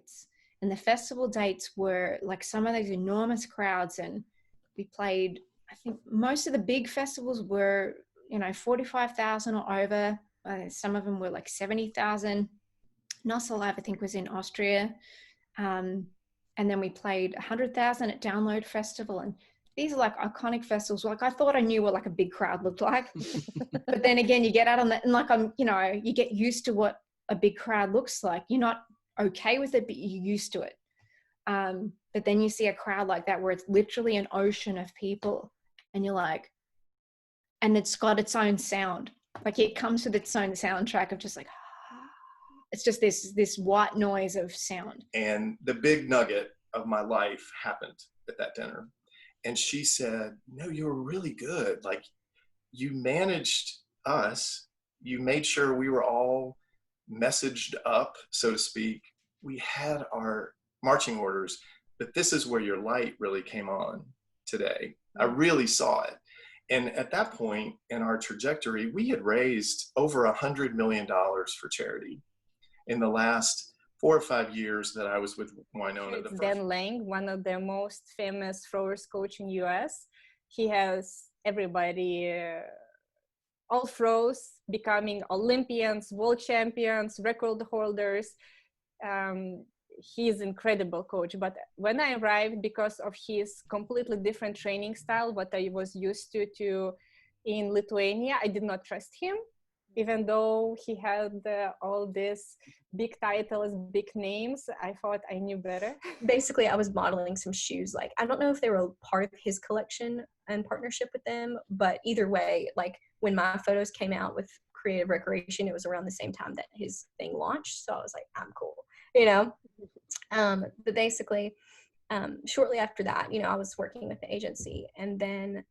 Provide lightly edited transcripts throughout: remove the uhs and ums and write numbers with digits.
dates. And the festival dates were like some of those enormous crowds. And we played, I think most of the big festivals were, 45,000 or over. Some of them were like 70,000. Nos Alive, I think, was in Austria. And then we played 100,000 at Download Festival. And these are like iconic festivals. Like I thought I knew what like a big crowd looked like. But then again, you get out on that and like you get used to what a big crowd looks like. You're not okay with it, but you're used to it. But then you see a crowd like that where it's literally an ocean of people and you're like, and it's got its own sound. Like it comes with its own soundtrack of just like, it's just this white noise of sound. And the big nugget of my life happened at that dinner. And she said, no, you were really good. Like you managed us. You made sure we were all messaged up, so to speak. We had our marching orders, but this is where your light really came on today. I really saw it. And at that point in our trajectory, we had raised over $100 million for charity in the last 4 or 5 years that I was with Winona. It's Dan Lang, one of the most famous throwers coach in US. He has everybody, all throws, becoming Olympians, world champions, record holders. He's incredible coach. But when I arrived, because of his completely different training style, what I was used to in Lithuania, I did not trust him. Even though he had all these big titles, big names, I thought I knew better. Basically, I was modeling some shoes. Like, I don't know if they were part of his collection and partnership with them, but either way, like when my photos came out with Creative Recreation, it was around the same time that his thing launched. So I was like, I'm cool, But basically, shortly after that, I was working with the agency, and then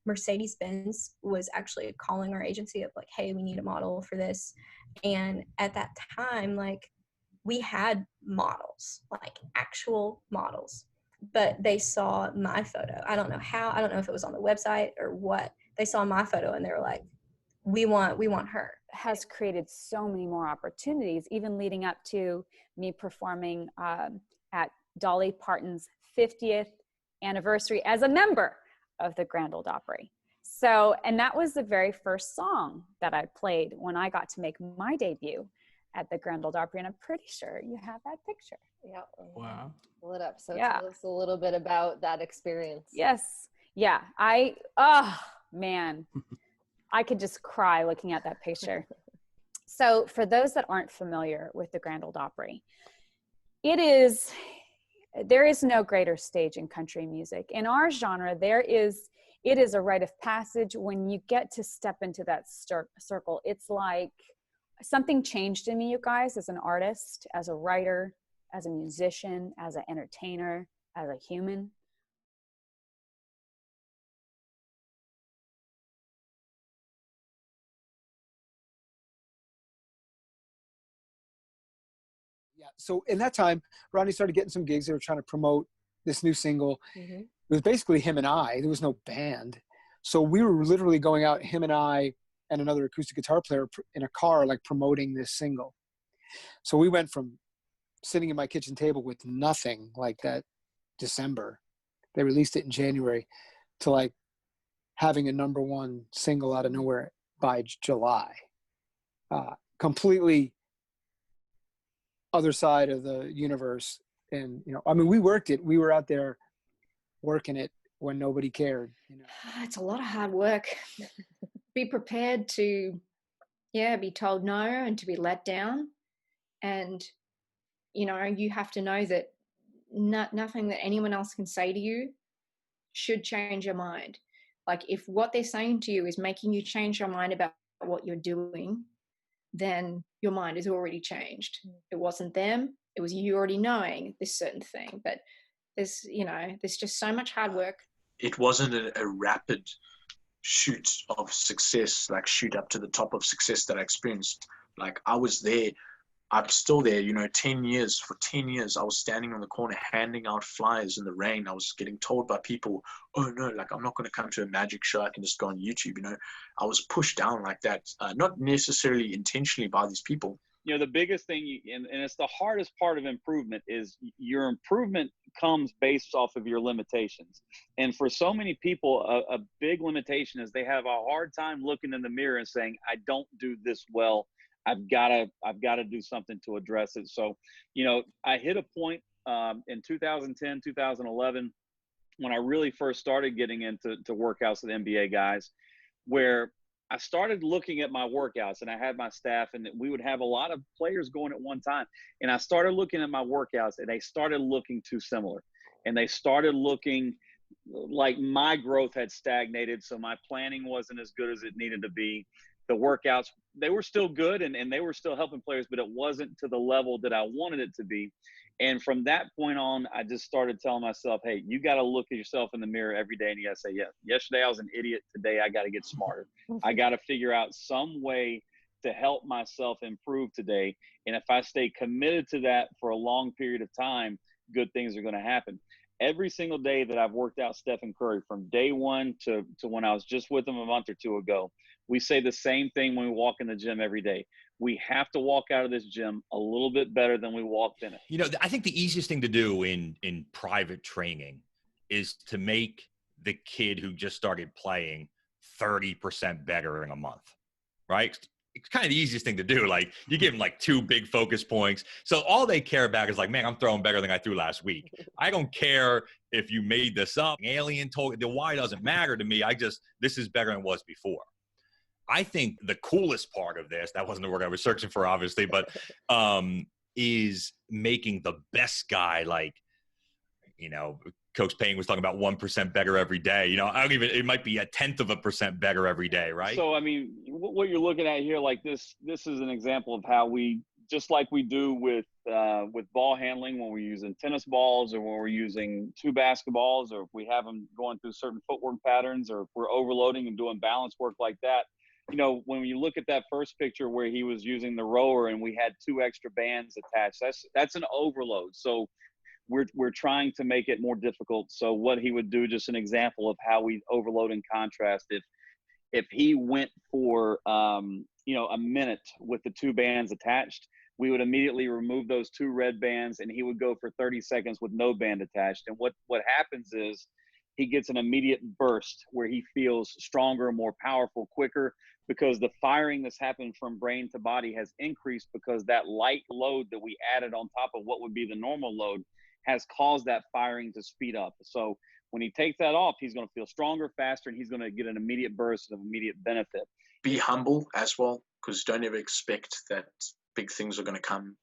Mercedes-Benz was actually calling our agency of like, hey, we need a model for this. And at that time, like we had models, like actual models, but they saw my photo. I don't know how, I don't know if it was on the website or what. They saw my photo and they were like, we want her. Has created so many more opportunities, even leading up to me performing at Dolly Parton's 50th anniversary as a member of the Grand Ole Opry. So, and that was the very first song that I played when I got to make my debut at the Grand Ole Opry, and I'm pretty sure you have that picture. Yeah. Wow. Lit up. So tell us a little bit about that experience. Yes. Yeah. Man, I could just cry looking at that picture. So for those that aren't familiar with the Grand Ole Opry, there is no greater stage in country music. In our genre, it is a rite of passage when you get to step into that circle. It's like something changed in me, you guys, as an artist, as a writer, as a musician, as an entertainer, as a human. Yeah. So in that time, Rodney started getting some gigs. They were trying to promote this new single. Mm-hmm. It was basically him and I. There was no band. So we were literally going out, him and I and another acoustic guitar player in a car, like promoting this single. So we went from sitting at my kitchen table with nothing like that December. They released it in January to like having a #1 single out of nowhere by July. Completely other side of the universe. And, we worked it. We were out there working it when nobody cared. It's a lot of hard work. Be prepared to, be told no and to be let down. And, you have to know that nothing that anyone else can say to you should change your mind. Like if what they're saying to you is making you change your mind about what you're doing, then your mind is already changed. It wasn't them. It was you already knowing this certain thing. But there's just so much hard work. It wasn't a rapid shoot of success, like shoot up to the top of success that I experienced. Like I was there. I'm still there, 10 years. For 10 years, I was standing on the corner handing out flyers in the rain. I was getting told by people, oh no, like I'm not going to come to a magic show. I can just go on YouTube, I was pushed down like that. Not necessarily intentionally by these people. you know, the biggest thing, and it's the hardest part of improvement, is your improvement comes based off of your limitations. And for so many people, a big limitation is they have a hard time looking in the mirror and saying, I don't do this well. I've got to do something to address it. So, you know, I hit a point in 2010, 2011, when I really first started getting into workouts with NBA guys, where I started looking at my workouts, and I had my staff, and we would have a lot of players going at one time. And I started looking at my workouts, and they started looking too similar. And they started looking like my growth had stagnated. So my planning wasn't as good as it needed to be. The workouts, they were still good, and they were still helping players, but it wasn't to the level that I wanted it to be. And from that point on, I just started telling myself, hey, you got to look at yourself in the mirror every day, and you got to say, yeah, yesterday I was an idiot. Today I got to get smarter. I got to figure out some way to help myself improve today. And if I stay committed to that for a long period of time, good things are going to happen. Every single day that I've worked out Stephen Curry, from day one to when I was just with him a month or two ago, we say the same thing when we walk in the gym every day. We have to walk out of this gym a little bit better than we walked in it. You know, I think the easiest thing to do in private training is to make the kid who just started playing 30% better in a month, right? It's kind of the easiest thing to do. Like, you give them like 2 big focus points. So all they care about is like, man, I'm throwing better than I threw last week. I don't care if you made this up. Alien told the why doesn't matter to me. This is better than it was before. I think the coolest part of this, that wasn't the word I was searching for, obviously, but is making the best guy, like, you know, Coach Payne was talking about 1% better every day. You know, it might be 0.1% better every day, right? So, I mean, what you're looking at here, like this is an example of how we, just like we do with ball handling, when we're using tennis balls, or when we're using 2 basketballs, or if we have them going through certain footwork patterns, or if we're overloading and doing balance work like that. You know, when you look at that first picture where he was using the rower and we had 2 extra bands attached, that's an overload. So we're trying to make it more difficult. So what he would do, just an example of how we overload and contrast. If he went for you know, a minute with the 2 bands attached, we would immediately remove those 2 red bands, and he would go for 30 seconds with no band attached. And what happens is he gets an immediate burst where he feels stronger, more powerful, quicker, because the firing that's happened from brain to body has increased, because that light load that we added on top of what would be the normal load has caused that firing to speed up. So when he takes that off, he's going to feel stronger, faster, and he's going to get an immediate burst of immediate benefit. Be humble as well, because don't ever expect that big things are going to come,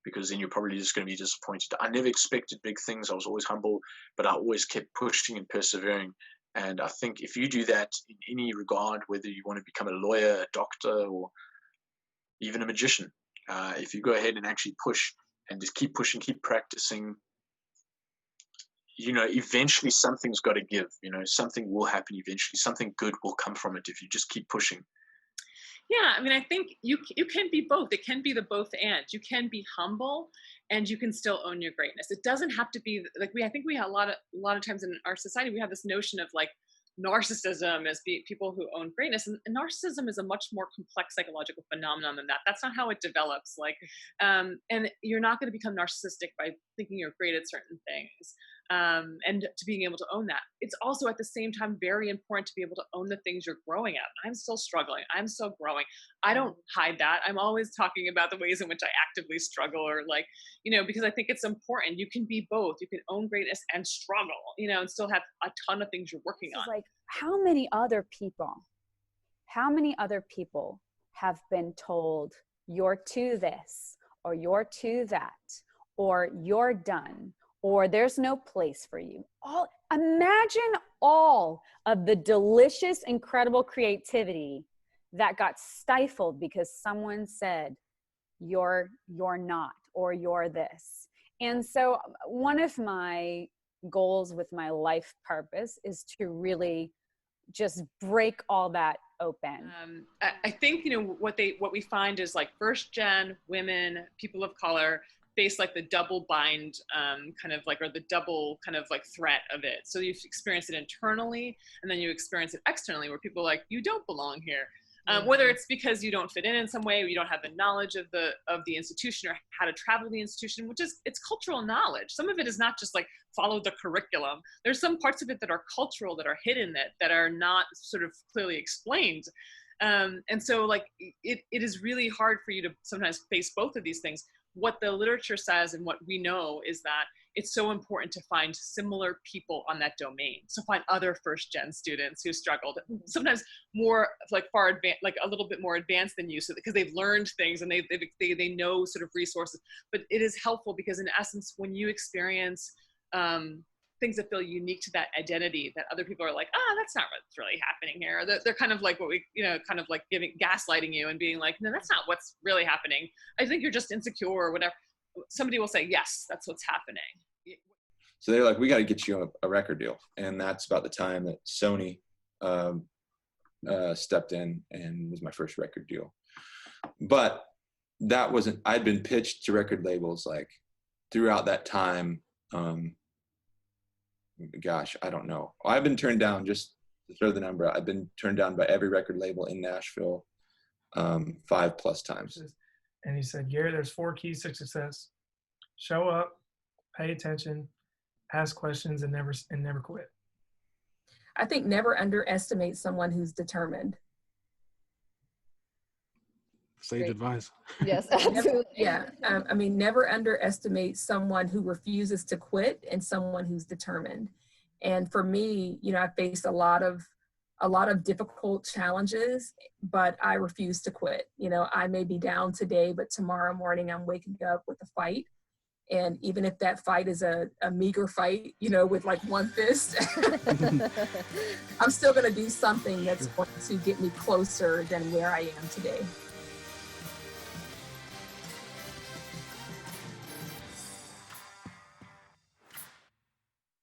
because then you're probably just going to be disappointed. I never expected big things. I was always humble, but I always kept pushing and persevering. And I think if you do that in any regard, whether you want to become a lawyer, a doctor, or even a magician, if you go ahead and actually push and just keep pushing, keep practicing, you know, eventually something's got to give. You know, something will happen eventually. Something good will come from it if you just keep pushing. Yeah, I mean, I think you can be both. It can be the both and. You can be humble, and you can still own your greatness. It doesn't have to be like I think we have a lot of times in our society we have this notion of like narcissism as people who own greatness, and narcissism is a much more complex psychological phenomenon than that. That's not how it develops. Like, and you're not going to become narcissistic by thinking you're great at certain things. And to being able to own that. It's also at the same time very important to be able to own the things you're growing at. I'm still struggling. I'm still growing. I don't hide that. I'm always talking about the ways in which I actively struggle, or like, you know, because I think it's important. You can be both. You can own greatness and struggle, you know, and still have a ton of things you're working on. Like, how many other people have been told you're to this, or you're to that, or you're done, or there's no place for you? Imagine all of the delicious, incredible creativity that got stifled because someone said, you're not, or you're this. And so one of my goals with my life purpose is to really just break all that open. I think, you know, what we find is like first gen women, people of color, face like the double bind kind of like, or the double kind of like threat of it. So you've experienced it internally, and then you experience it externally, where people are like, you don't belong here. whether it's because you don't fit in some way, or you don't have the knowledge of the institution or how to travel the institution, which is, it's cultural knowledge. Some of it is not just like follow the curriculum. There's some parts of it that are cultural, that are hidden, that are not sort of clearly explained. And so like it is really hard for you to sometimes face both of these things. What the literature says and what we know is that it's so important to find similar people on that domain. So find other first gen students who struggled, sometimes more like far advanced, like a little bit more advanced than you, so because they've learned things and they know sort of resources. But it is helpful because in essence, when you experience things that feel unique to that identity, that other people are like, that's not what's really happening here. They're kind of like what we, kind of like gaslighting you and being like, no, that's not what's really happening. I think you're just insecure or whatever. Somebody will say, yes, that's what's happening. So they're like, we got to get you a record deal. And that's about the time that Sony stepped in and was my first record deal. But that wasn't, I'd been pitched to record labels like throughout that time. Gosh, I don't know. I've been turned down, just to throw the number out, I've been turned down by every record label in Nashville 5+ times. And he said, Gary, there's 4 keys to success. Show up, pay attention, ask questions, and never quit. I think never underestimate someone who's determined. Sage advice. Yes, absolutely. Yeah. I mean, never underestimate someone who refuses to quit and someone who's determined. And for me, I faced a lot of difficult challenges, but I refuse to quit. I may be down today, but tomorrow morning I'm waking up with a fight. And even if that fight is a meager fight, with like one fist, I'm still going to do something that's going to get me closer than where I am today.